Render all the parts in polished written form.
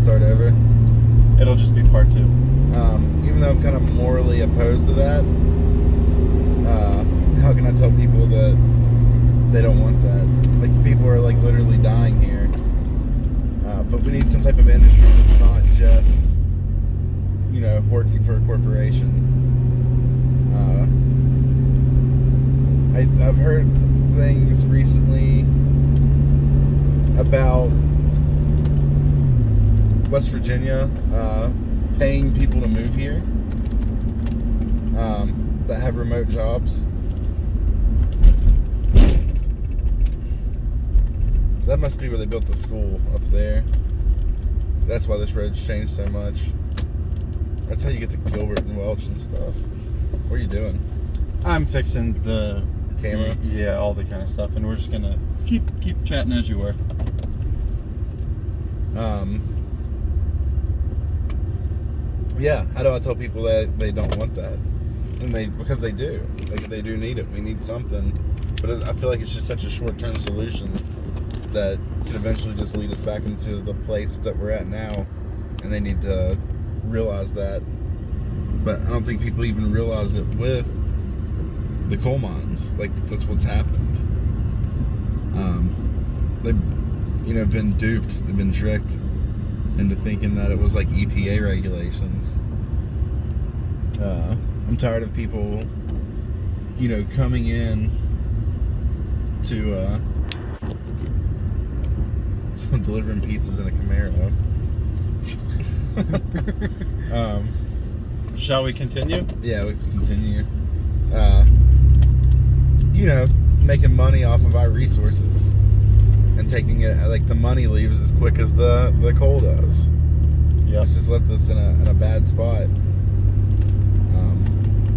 start over. It'll just be part 2. Even though I'm kind of morally opposed to that, how can I tell people that they don't want that? Like, people are like literally dying here. But we need some type of industry that's not just, you know, working for a corporation. I've heard things recently about West Virginia paying people to move here that have remote jobs. That must be where they built the school, up there. That's why this road's changed so much. That's how you get to Gilbert and Welch and stuff. What are you doing? I'm fixing the camera? Yeah, all the kind of stuff, and we're just gonna keep chatting as you were. Yeah, how do I tell people that they don't want that? And because they do. Like, they do need it. We need something. But I feel like it's just such a short-term solution that could eventually just lead us back into the place that we're at now. And they need to realize that. But I don't think people even realize it with the coal mines. Like, that's what's happened. They've been duped. They've been tricked into thinking that it was like EPA regulations. I'm tired of people, coming in to someone delivering pizzas in a Camaro. Shall we continue? Yeah, let's continue. Making money off of our resources and taking it, like, the money leaves as quick as the coal does. Yeah, it's just left us in a bad spot,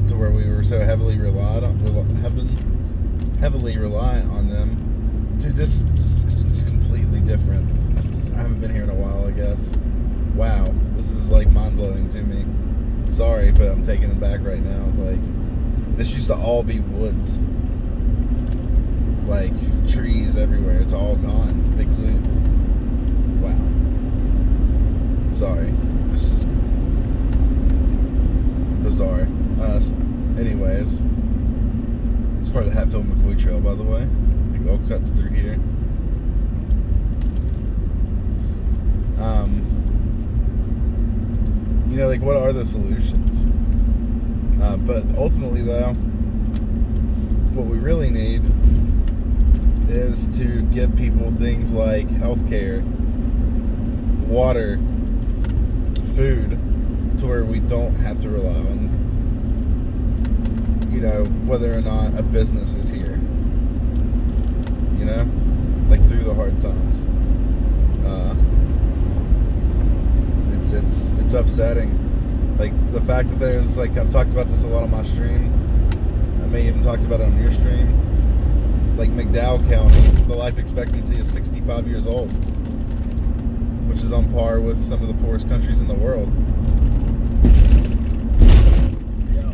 to where we were so heavily reliant on them. Dude, this is completely different. I haven't been here in a while, I guess. Wow, this is like mind-blowing to me. Sorry, but I'm taking it back right now. Like, this used to all be woods. Like, trees everywhere. It's all gone. They cleaned. Wow. Sorry. This is bizarre. Anyways, it's part of the Hatfield McCoy Trail, by the way. It all cuts through here. Like, what are the solutions? But ultimately, though, what we really need is to give people things like healthcare, water, food, to where we don't have to rely on, whether or not a business is here. Like, through the hard times. It's upsetting. Like, the fact that there's, like, I've talked about this a lot on my stream. I may even talked about it on your stream. Like, McDowell County, the life expectancy is 65 years old, which is on par with some of the poorest countries in the world. Yeah.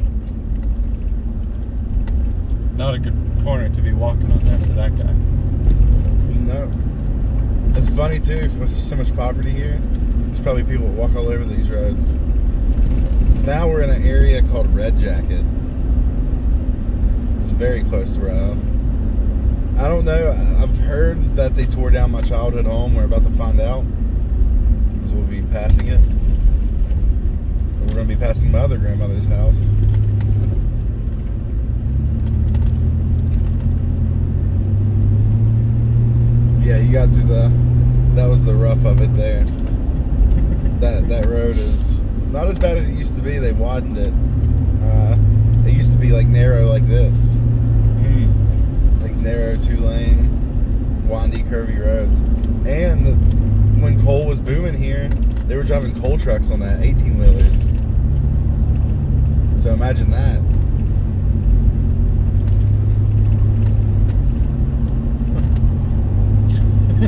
Not a good corner to be walking on there for that guy. No. It's funny, too, with so much poverty here. There's probably people that walk all over these roads. Now we're in an area called Red Jacket. It's very close to where I don't know. I've heard that they tore down my childhood home. We're about to find out, because we'll be passing it. We're going to be passing my other grandmother's house. Yeah, you got to that was the rough of it there. That road is not as bad as it used to be. They widened it. It used to be like narrow like this. Like narrow 2-lane, windy, curvy roads. And when coal was booming here, they were driving coal trucks on that, 18-wheelers. So imagine that.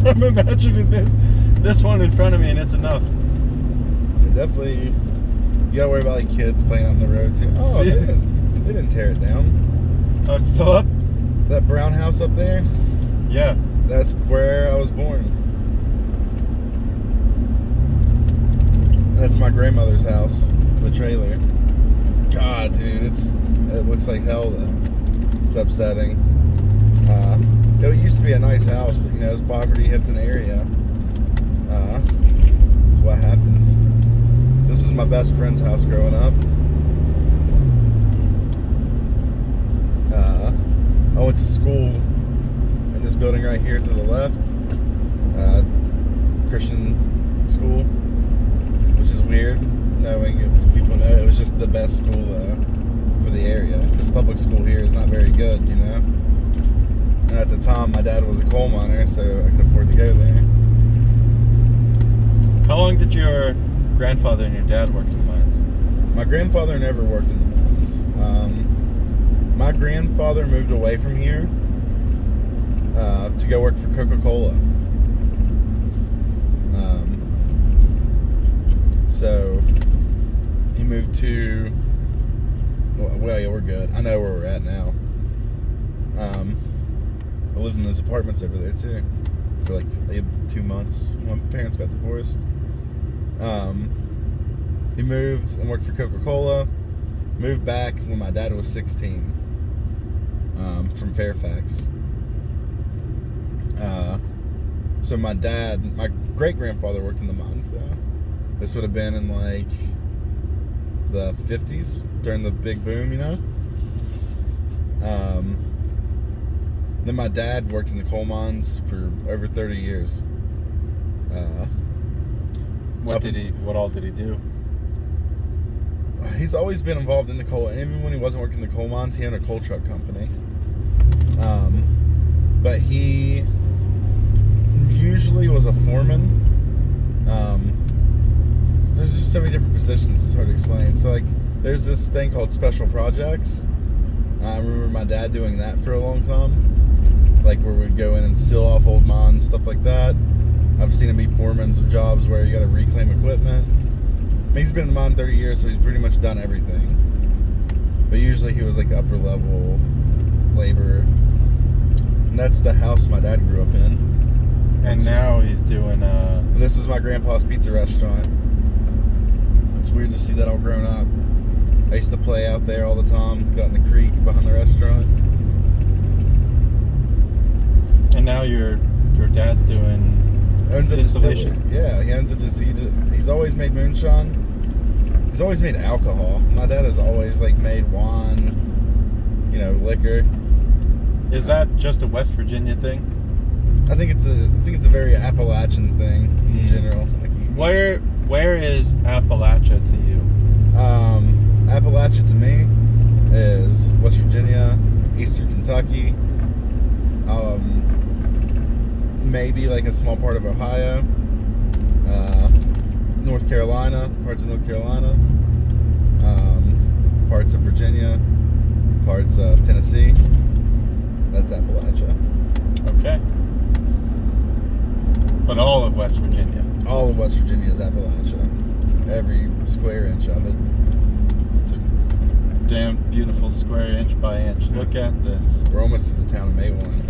I'm imagining this one in front of me, and it's enough. Definitely, you gotta worry about, like, kids playing on the road too. Oh, they didn't tear it down. Oh, it's still up? That brown house up there? Yeah. That's where I was born. That's my grandmother's house, the trailer. God, dude, it looks like hell though. It's upsetting. It used to be a nice house, but as poverty hits an area, that's what happens. This is my best friend's house growing up. I went to school in this building right here to the left, Christian school, which is weird knowing if people know it was just the best school for the area, because public school here is not very good, And at the time, my dad was a coal miner, so I could afford to go there. How long did your grandfather and your dad work in the mines? My grandfather never worked in the mines. My grandfather moved away from here to go work for Coca-Cola. So he moved to. Well, yeah, we're good. I know where we're at now. I lived in those apartments over there too for like 2 months when my parents got divorced. He moved and worked for Coca-Cola. Moved back when my dad was 16 from Fairfax. So my great-grandfather worked in the mines though. This would have been in like the 50s during the big boom, Then my dad worked in the coal mines for over 30 years. What all did he do? He's always been involved in the coal, and even when he wasn't working in the coal mines, he owned a coal truck company. But he usually was a foreman. There's just so many different positions, it's hard to explain. So like, there's this thing called special projects. I remember my dad doing that for a long time, like where we'd go in and seal off old mines, stuff like that. I've seen him be foremen of jobs where you got to reclaim equipment. I mean, he's been in the mine 30 years, so he's pretty much done everything. But usually he was like upper level labor. And that's the house my dad grew up in. And now he's doing This is my grandpa's pizza restaurant. It's weird to see that all grown up. I used to play out there all the time, got in the creek behind the restaurant. And now your dad's doing owns a distillation. distillery. Yeah, he owns a he's always made moonshine. He's always made alcohol. My dad has always like made wine, liquor. Is that just a West Virginia thing? I think it's a very Appalachian thing in general. Like, where is Appalachia to you? Appalachia to me is West Virginia, Eastern Kentucky, maybe like a small part of Ohio, North Carolina, parts of North Carolina, parts of Virginia, parts of Tennessee. That's Appalachia. Okay. But all of West Virginia. All of West Virginia is Appalachia. Every square inch of it. It's a damn beautiful square inch by inch. Look at this. We're almost to the town of Matewan.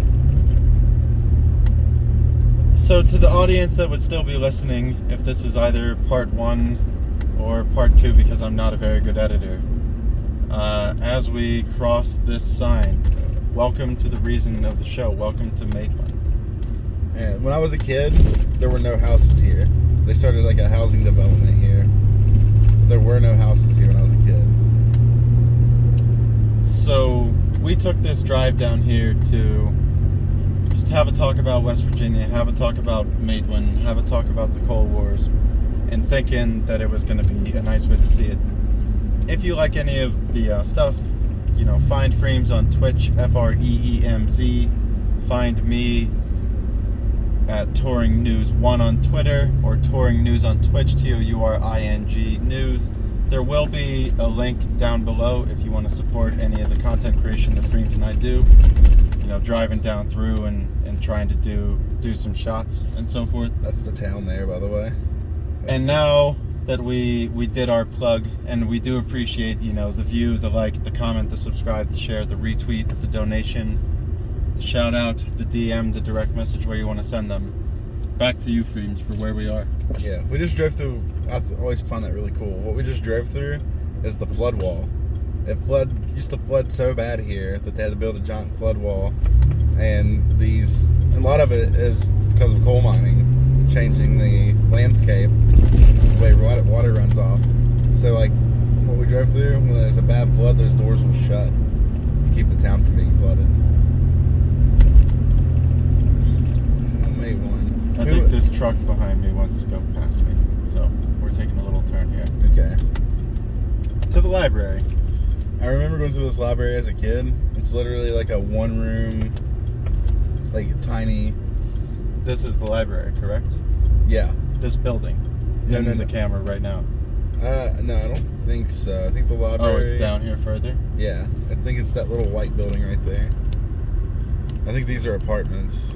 So to the audience that would still be listening, if this is either part 1 or part 2, because I'm not a very good editor, as we cross this sign, welcome to the reason of the show. Welcome to Matewan. And when I was a kid, there were no houses here. They started like a housing development here. There were no houses here when I was a kid. So we took this drive down here to just have a talk about West Virginia, have a talk about Matewan, have a talk about the coal wars, and thinking that it was going to be a nice way to see it. If you like any of the stuff, find Freemz on Twitch, Freemz. Find me at Touring News 1 on Twitter, or Touring News on Twitch, TOURING News. There will be a link down below if you want to support any of the content creation that Freemz and I do. Driving down through and trying to do some shots and so forth. That's the town there, by the way. And now that we did our plug, and we do appreciate, the view, the like, the comment, the subscribe, the share, the retweet, the donation, the shout out, the DM, the direct message, where you want to send them. back to you, Freemz, for where we are. Yeah, we just drove through. I always find that really cool. What we just drove through is the flood wall. It used to flood so bad here that they had to build a giant flood wall, and a lot of it is because of coal mining, changing the landscape, the way water runs off. So like what we drove through, when there's a bad flood, those doors will shut to keep the town from being flooded. I think this truck behind me wants to go past me, so we're taking a little turn here. Okay. To the library. I remember going through this library as a kid. It's literally like a one-room, like tiny. This is the library, correct? Yeah. This building. No, the camera right now. No, I don't think so. I think the library. Oh, it's down here further? Yeah, I think it's that little white building right there. I think these are apartments.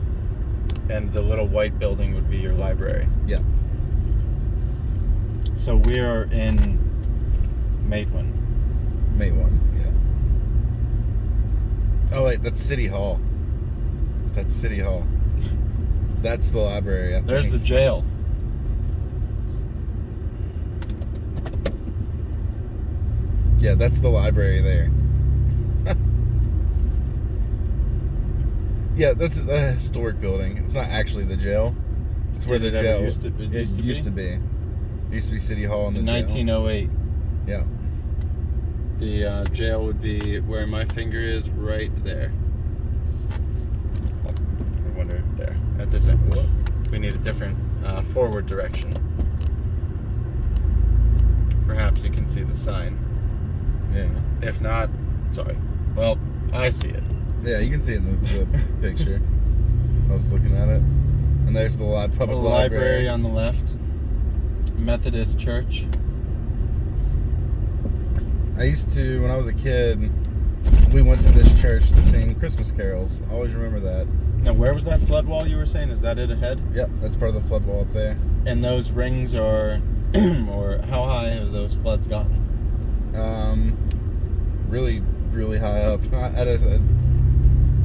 And the little white building would be your library. Yeah. So we are in Matewan. Matewan, yeah. Oh wait, that's City Hall. That's City Hall. That's the library, I think. There's the jail. Yeah, that's the library there. Yeah, that's a historic building. It's not actually the jail. It's where the jail used to be. It used to be. It used to be City Hall and the In jail. 1908. Yeah. The jail would be where my finger is, right there. I wonder, there. At this end. Whoa. We need a different forward direction. Perhaps you can see the sign. Yeah. If not, sorry. Well, I see it. Yeah, you can see it in the picture. I was looking at it. And there's the public library on the left. Methodist Church. I used to, when I was a kid, we went to this church to sing Christmas carols. I always remember that. Now, where was that flood wall you were saying? Is that it ahead? Yep, that's part of the flood wall up there. And those rings are, or how high have those floods gotten? Really, really high up.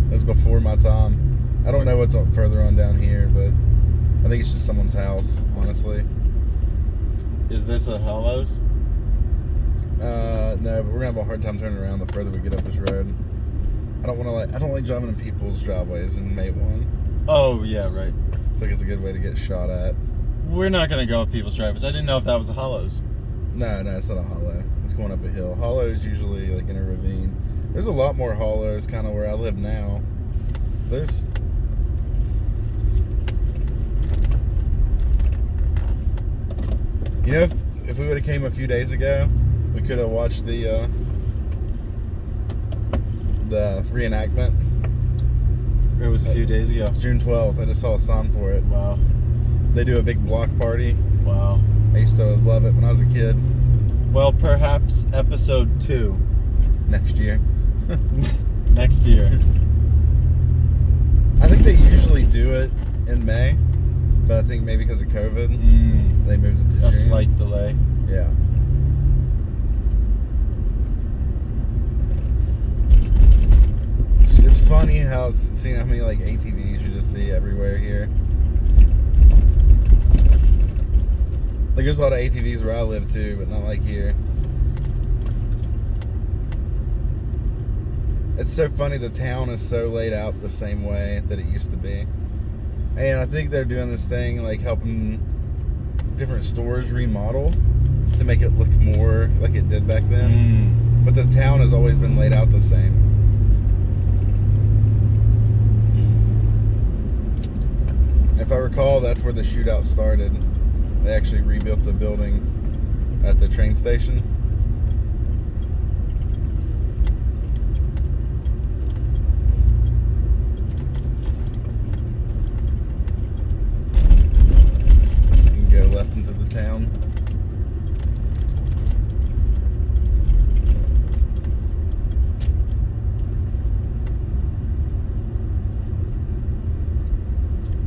That's before my time. I don't know what's further on down here, but I think it's just someone's house, honestly. Is this a Hollows? No, but we're gonna have a hard time turning around the further we get up this road. I don't like driving in people's driveways in Matewan. Oh yeah, right. I think it's a good way to get shot at. We're not gonna go up people's driveways. I didn't know if that was a Hollows. No, it's not a hollow. It's going up a hill. Hollow is usually like in a ravine. There's a lot more hollows kind of where I live now. There's... You know, if we would have came a few days ago, we could have watched the reenactment. It was a few days ago. June 12th. I just saw a sign for it. Wow. They do a big block party. Wow. I used to love it when I was a kid. Well, perhaps episode 2. Next year. Next year. I think they usually do it in May, but I think maybe because of COVID, they moved it to June. A slight delay. Yeah. It's funny seeing how many like ATVs you just see everywhere here. Like there's a lot of ATVs where I live too, but not like here. It's so funny, the town is so laid out the same way that it used to be. And I think they're doing this thing like helping different stores remodel to make it look more like it did back then. But the town has always been laid out the same. If I recall, that's where the shootout started. They actually rebuilt the building at the train station. Left into the town.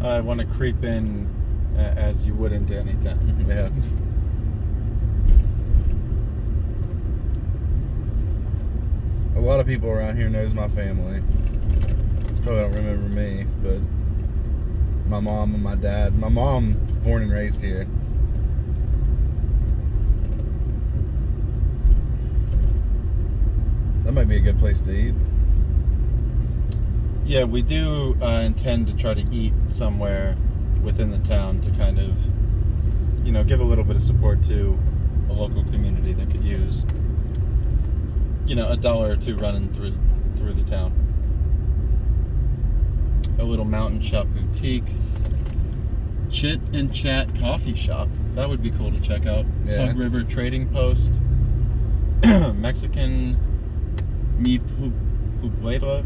I want to creep in as you would into any town. Yeah. A lot of people around here knows my family. Probably don't remember me, but my mom and my dad. My mom, born and raised here. That might be a good place to eat. Yeah, we do intend to try to eat somewhere within the town to kind of, give a little bit of support to a local community that could use, $1 or $2 running through the town. A little mountain shop boutique, chit and chat coffee shop. That would be cool to check out. Yeah. Tug River Trading Post, Mexican mi pueblo.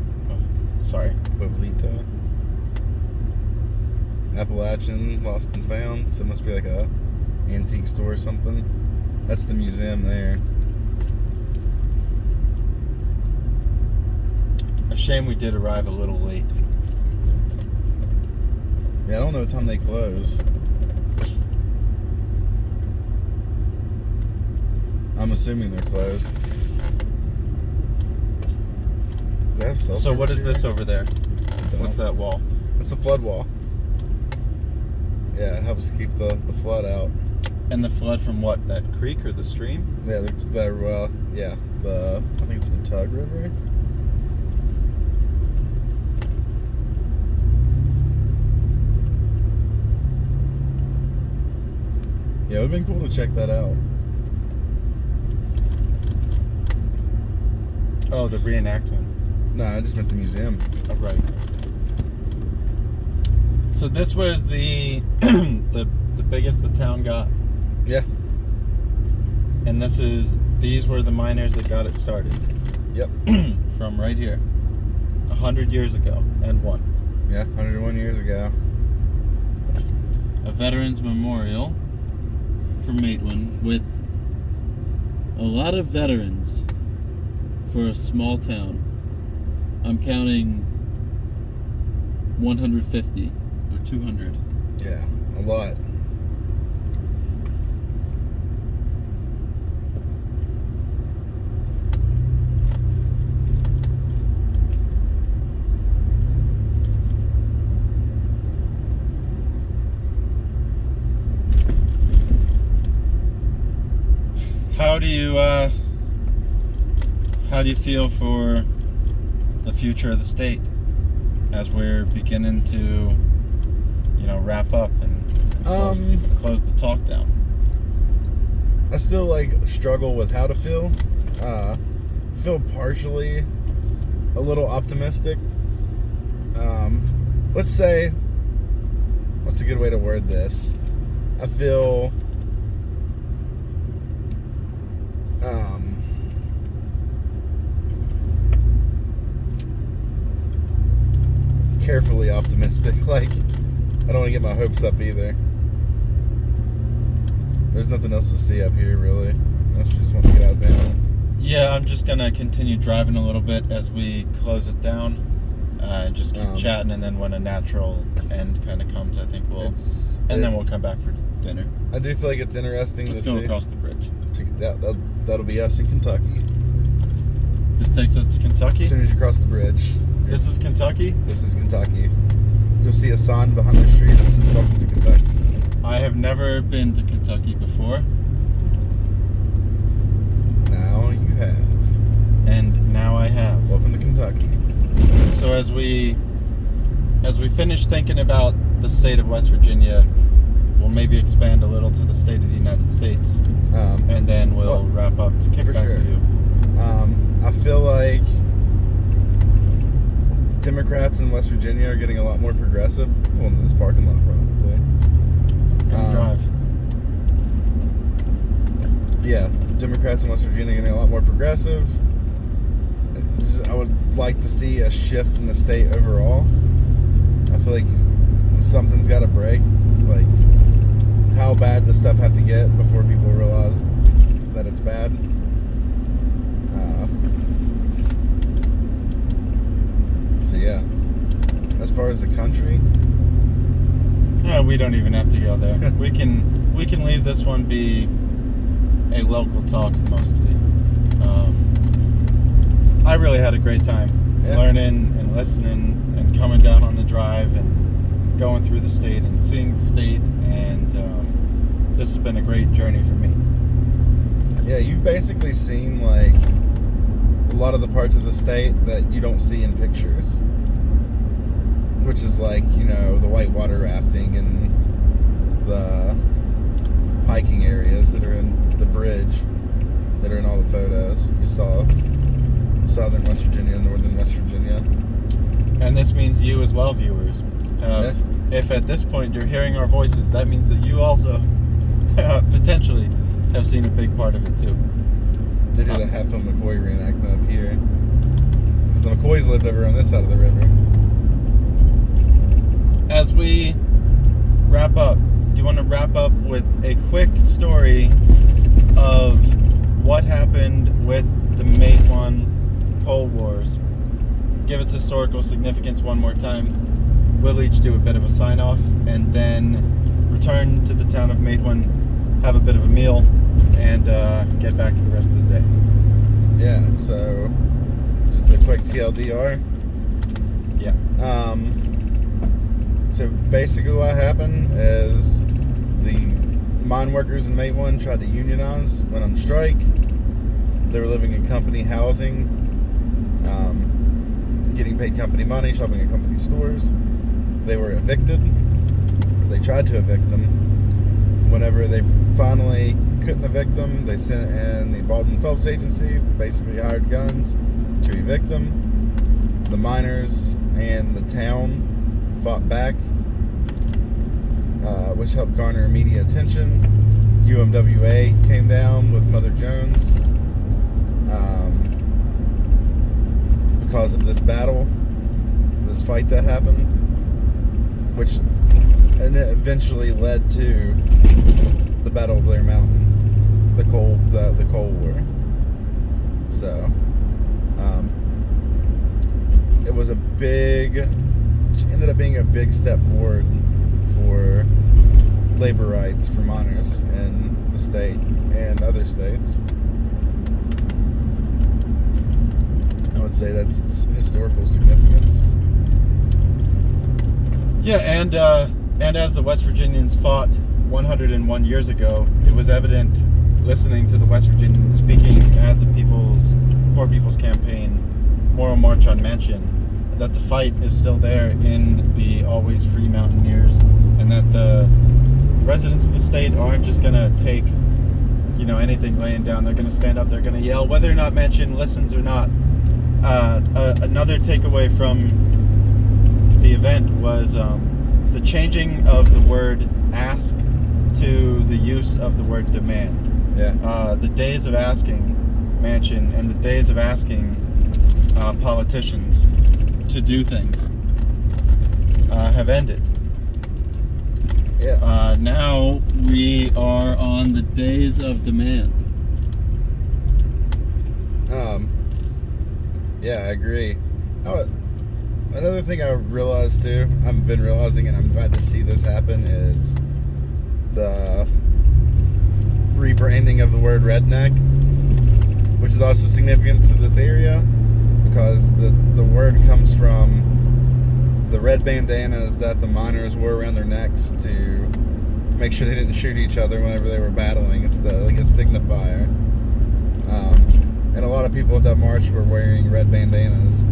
Sorry. Pueblito. Appalachian, lost and found. So it must be like a antique store or something. That's the museum there. A shame we did arrive a little late. Yeah, I don't know what time they close. I'm assuming they're closed. Do they have cell So what service is here? this over there? Don't What's know. that wall? It's a flood wall. Yeah, it helps keep the flood out. And the flood from what? That creek or the stream? Yeah, I think it's the Tug River. Yeah, it would have been cool to check that out. Oh, the reenactment. No, I just meant the museum. Oh, right. So this was the the biggest the town got. Yeah. And these were the miners that got it started. Yep. From right here. 100 years ago and one. Yeah, 101 years ago. A veterans memorial for Matewan with a lot of veterans for a small town. I'm counting 150 or 200. Yeah, a lot. How do you feel for the future of the state as we're beginning to, wrap up and close the talk down? I still struggle with how to feel. Feel partially a little optimistic. Let's say, what's a good way to word this? I feel carefully optimistic. I don't want to get my hopes up either. There's nothing else to see up here, really. Unless you just want to get out there. Yeah, I'm just gonna continue driving a little bit as we close it down. Just keep chatting, and then when a natural end kind of comes, I think then we'll come back for dinner. I do feel like it's interesting Let's to go see. across the bridge. That'll be us in Kentucky. This takes us to Kentucky. As soon as you cross the bridge. This is Kentucky. This is Kentucky. You'll see a sign behind the street. This is welcome to Kentucky. I have never been to Kentucky before. Now you have. And now I have. Welcome to Kentucky. So as we finish thinking about the state of West Virginia, we'll maybe expand a little to the state of the United States, and then we'll wrap up to kick back to you. I feel like Democrats in West Virginia are getting a lot more progressive. Well, in this parking lot, probably. Gonna drive. Yeah, Democrats in West Virginia are getting a lot more progressive. I would like to see a shift in the state overall. I feel like something's got to break. How bad does stuff have to get before people realize that it's bad? So yeah, as far as the country, We don't even have to go there. we can leave this one be a local talk mostly. I really had a great time learning and listening and coming down on the drive and going through the state and seeing the state, and this has been a great journey for me. Yeah, you've basically seen like a lot of the parts of the state that you don't see in pictures, which is like, you know, the whitewater rafting and the hiking areas that are in the bridge that are in all the photos. You saw southern West Virginia, northern West Virginia. And this means you as well, viewers. Yeah. If at this point you're hearing our voices, that means that you also potentially have seen a big part of it too. They do the Hatfield McCoy reenactment up here. Because the McCoys lived over on this side of the river. As we wrap up, do you want to wrap up with a quick story of what happened with the Matewan Coal Wars? Give its historical significance one more time. We'll each do a bit of a sign-off and then return to the town of Matewan, have a bit of a meal, and get back to the rest of the day. Yeah, so just a quick TLDR. Yeah. So basically what happened is the mine workers in Matewan tried to unionize, went on strike. They were living in company housing, getting paid company money, shopping at company stores. They were evicted. They tried to evict them. Whenever they finally couldn't evict them, they sent in the Baldwin Phelps Agency, basically hired guns to evict them. The miners and the town fought back, which helped garner media attention. UMWA came down with Mother Jones because of this battle, this fight that happened, which and it eventually led to the Battle of Blair Mountain, the Coal War. So it was ended up being a big step forward for labor rights for miners in the state and other states. I would say that's its historical significance. Yeah, and as the West Virginians fought 101 years ago, it was evident listening to the West Virginians speaking at the Poor People's Campaign Moral March on Manchin, that the fight is still there in the Always Free Mountaineers, and that the residents of the state aren't just going to take, anything laying down. They're going to stand up, they're going to yell, whether or not Manchin listens or not. Another takeaway from the event was the changing of the word ask to the use of the word demand. Yeah. The days of asking Manchin and the days of asking politicians to do things have ended. Yeah. Now we are on the days of demand. Yeah, I agree. Another thing I realized too, I've been realizing, and I'm glad to see this happen, is the rebranding of the word redneck, which is also significant to this area because the word comes from the red bandanas that the miners wore around their necks to make sure they didn't shoot each other whenever they were battling. It's like a signifier. And a lot of people at that march were wearing red bandanas.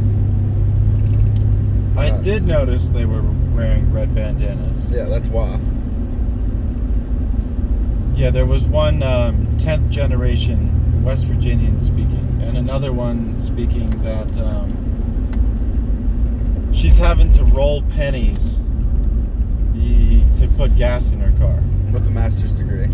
I did notice they were wearing red bandanas. Yeah, that's why. Yeah, there was one 10th generation West Virginian speaking, and another one speaking that she's having to roll pennies to put gas in her car. With a master's degree.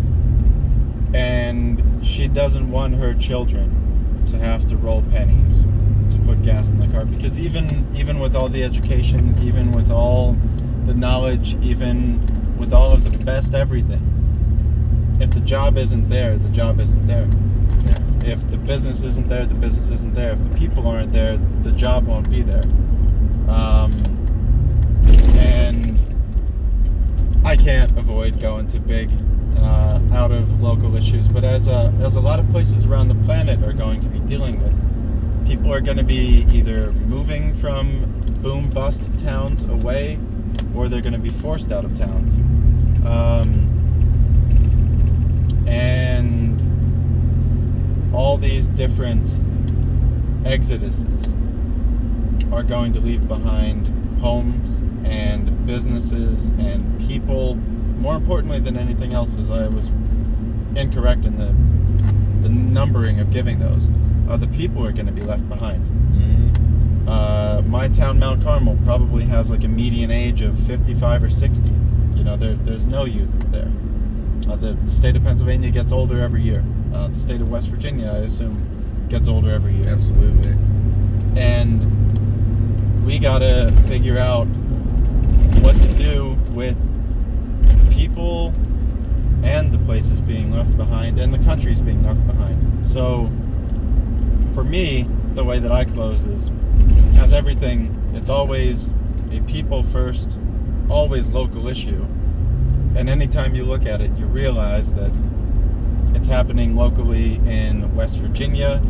And she doesn't want her children to have to roll pennies to put gas in the car, because even with all the education, even with all the knowledge, even with all of the best everything, if the job isn't there, the job isn't there. Yeah. If the business isn't there, the business isn't there. If the people aren't there, the job won't be there. And I can't avoid going to big out of local issues, but as a lot of places around the planet are going to be dealing with, people are going to be either moving from boom bust towns away or they're going to be forced out of towns. And all these different exoduses are going to leave behind homes and businesses and people. More importantly than anything else, as I was incorrect in the numbering of giving those, the people are going to be left behind. My town, Mount Carmel, probably has like a median age of 55 or 60. You know, there's no youth there. The state of Pennsylvania gets older every year. The state of West Virginia, I assume, gets older every year. Absolutely. And we gotta figure out what to do with people and the places being left behind and the countries being left behind. So, for me, the way that I close is, as everything, it's always a people first, always local issue. And anytime you look at it, you realize that it's happening locally in West Virginia,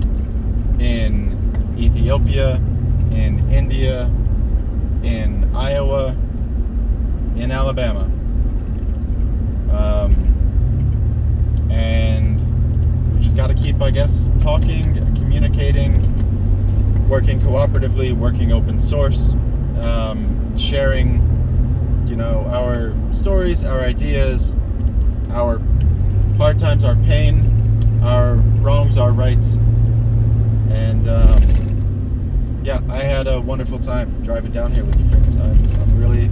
in Ethiopia, in India, in Iowa, in Alabama. And we just got to keep, I guess, talking, communicating, working cooperatively, working open source, sharing, you know, our stories, our ideas, our hard times, our pain, our wrongs, our rights. And yeah, I had a wonderful time driving down here with you, Freemz. I'm really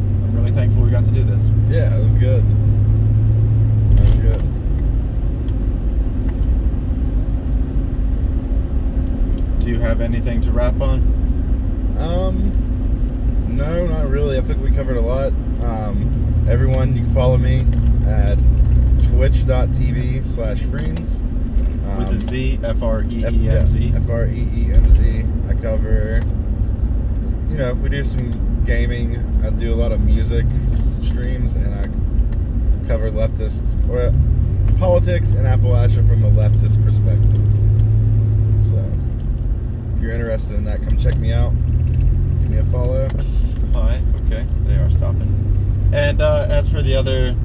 thankful we got to do this. Yeah, it was good. It was good. Do you have anything to wrap on? No, not really. I think we covered a lot. Everyone, you can follow me at twitch.tv/Freemz. With a Z, F-R-E-E-M-Z. F-R-E-E-M-Z. I cover, you know, we do some gaming. I do a lot of music streams, and I cover leftist, or politics in Appalachia from a leftist perspective. So, if you're interested in that, come check me out. Give me a follow. Hi, okay, they are stopping. And as for the other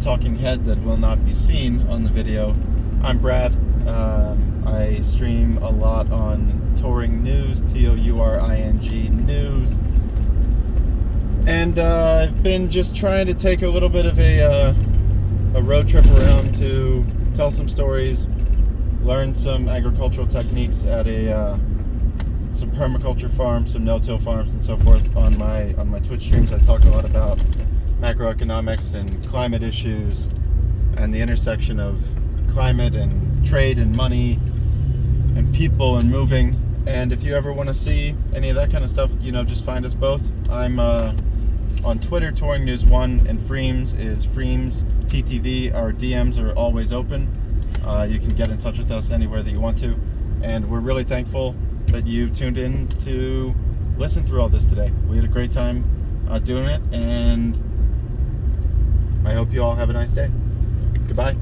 talking head that will not be seen on the video, I'm Brad. I stream a lot on Touring News, Touring News. And I've been just trying to take a little bit of a road trip around to tell some stories, learn some agricultural techniques at some permaculture farms, some no-till farms, and so forth. On my Twitch streams, I talk a lot about macroeconomics and climate issues and the intersection of climate and trade and money and people and moving. And if you ever want to see any of that kind of stuff, you know, just find us both. I'm on Twitter, Touring News 1, and Freemz is Freemz TTV. Our DMs are always open. You can get in touch with us anywhere that you want to. And we're really thankful that you tuned in to listen through all this today. We had a great time doing it, and I hope you all have a nice day. Goodbye.